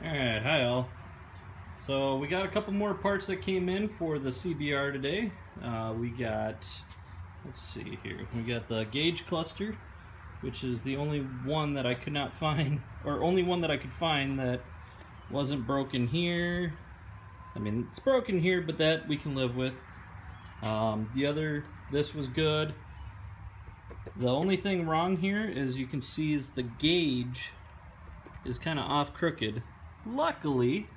Alright, hi all. So we got a couple more parts that came in for the CBR today. We got, let's see here, we got the gauge cluster, which is the only one that I could not find, or only one that I could find that wasn't broken here. I mean, it's broken here, but that we can live with. This was good. The only thing wrong here is you can see is the gauge is kind of off crooked. Luckily,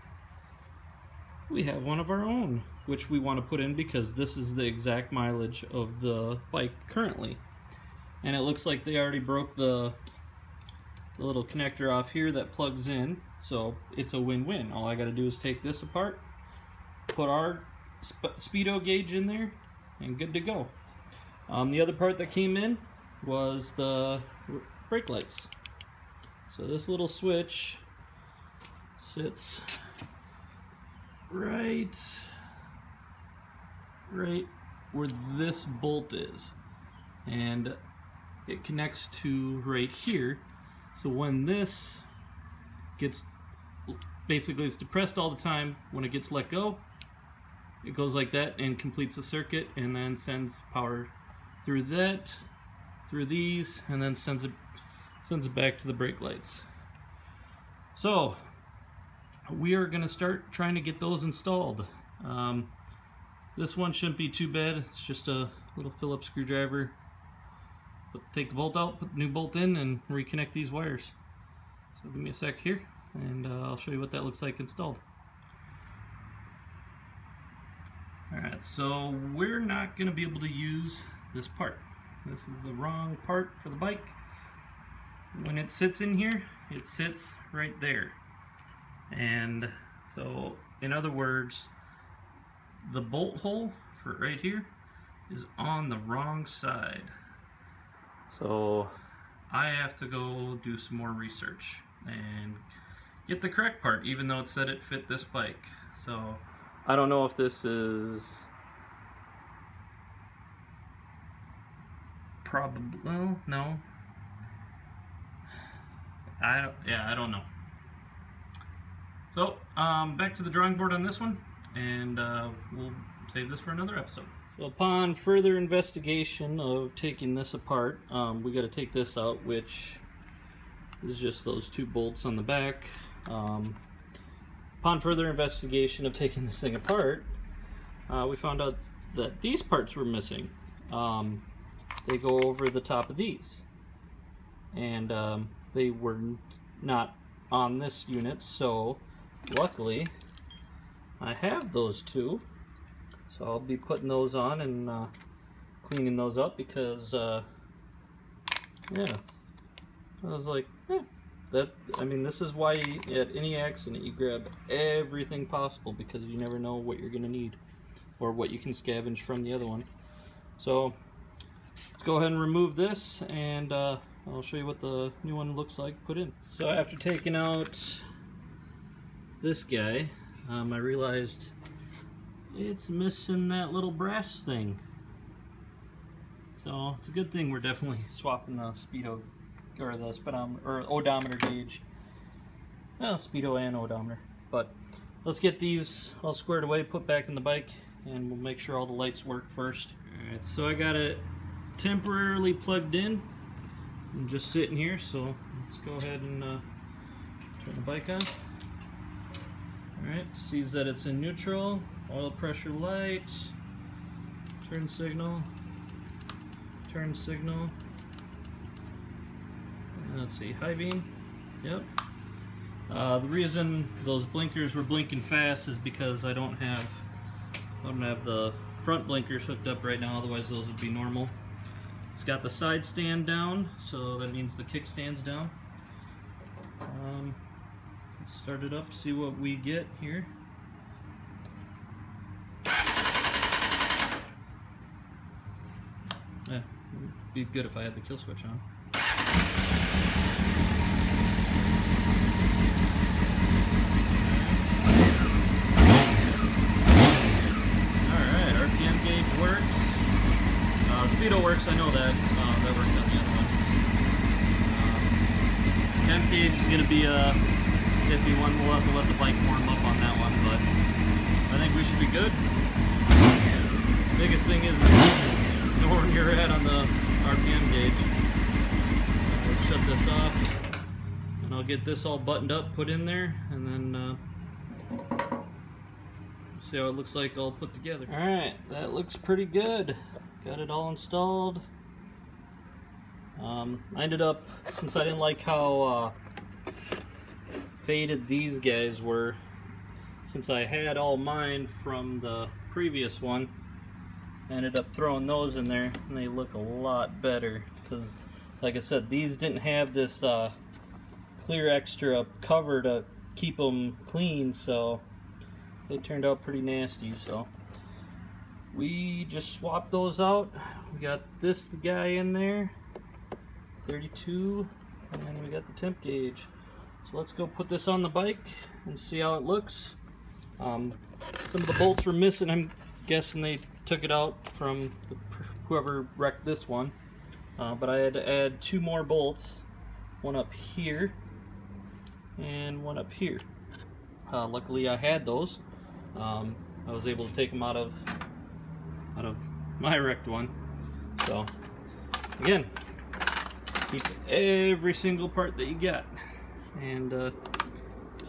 we have one of our own, which we want to put in because this is the exact mileage of the bike currently. And it looks like they already broke the little connector off here that plugs in, so it's a win-win. All I got to do is take this apart, put our speedo gauge in there, and good to go. The other part that came in was the brake lights. So this little switch sits right where this bolt is, and it connects to right here. So when this gets, basically it's depressed all the time, when it gets let go, it goes like that and completes the circuit, and then sends power through that, through these, and then sends it back to the brake lights. So we are going to start trying to get those installed. This one shouldn't be too bad. It's just a little Phillips screwdriver. Take the bolt out, put the new bolt in, and reconnect these wires. So give me a sec here, and I'll show you what that looks like installed. Alright, so we're not going to be able to use this part. This is the wrong part for the bike. When it sits in here, it sits right there. And so, in other words, the bolt hole for right here is on the wrong side. So I have to go do some more research and get the correct part, even though it said it fit this bike. So I don't know if this is probably, well, no. I don't know. So, back to the drawing board on this one, and we'll save this for another episode. So upon further investigation of taking this apart, we got to take this out, which is just those two bolts on the back. Upon further investigation of taking this thing apart, we found out that these parts were missing. They go over the top of these, and they were not on this unit, so luckily I have those two, so I'll be putting those on and cleaning those up, because yeah, I was like, I mean, this is why at any accident you grab everything possible, because you never know what you're gonna need or what you can scavenge from the other one. So let's go ahead and remove this, and I'll show you what the new one looks like put in. So after taking out this guy, I realized it's missing that little brass thing. So it's a good thing we're definitely swapping the speedo, or the speedometer, or odometer gauge. Well, speedo and odometer. But let's get these all squared away, put back in the bike, and we'll make sure all the lights work first. Alright, so I got it temporarily plugged in. I'm just sitting here, so let's go ahead and turn the bike on. Alright, sees that it's in neutral, oil pressure light, turn signal, and let's see, high beam, yep. The reason those blinkers were blinking fast is because I don't have the front blinkers hooked up right now, otherwise those would be normal. It's got the side stand down, so that means the kickstand's down. Let's start it up, see what we get here. Yeah, it'd be good if I had the kill switch on. Alright, RPM gauge works. Speedo works, I know that. That worked on the other one. Temp gauge is going to be iffy one. We'll have to let the bike warm up on that one, but I think we should be good. Biggest thing is know where you're at on the RPM gauge. Let's shut this off, and I'll get this all buttoned up, put in there, and then see how it looks like all put together. Alright, that looks pretty good. Got it all installed. I ended up, since I didn't like how faded these guys were, since I had all mine from the previous one, I ended up throwing those in there, and they look a lot better because, like I said, these didn't have this clear extra cover to keep them clean, so they turned out pretty nasty. So we just swapped those out. We got this guy in there, 32, and then we got the temp gauge. So let's go put this on the bike and see how it looks. Some of the bolts were missing. I'm guessing they took it out from whoever wrecked this one. But I had to add 2 more bolts, one up here and one up here. Luckily I had those. I was able to take them out of my wrecked one. So again, keep every single part that you got. And so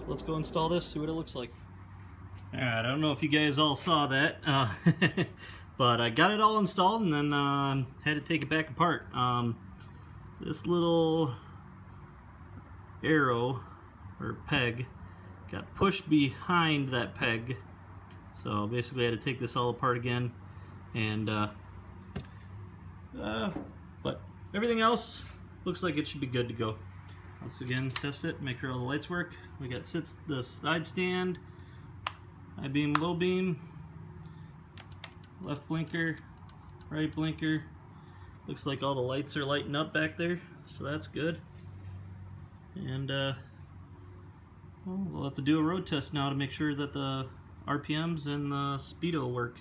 let's go install this, see what it looks like. Alright, I don't know if you guys all saw that, but I got it all installed and then had to take it back apart. This little arrow or peg got pushed behind that peg, so basically I had to take this all apart again. And but everything else looks like it should be good to go. Let's again test it, make sure all the lights work. We got the side stand, high beam, low beam, left blinker, right blinker. Looks like all the lights are lighting up back there, so that's good. And well, we'll have to do a road test now to make sure that the RPMs and the speedo work.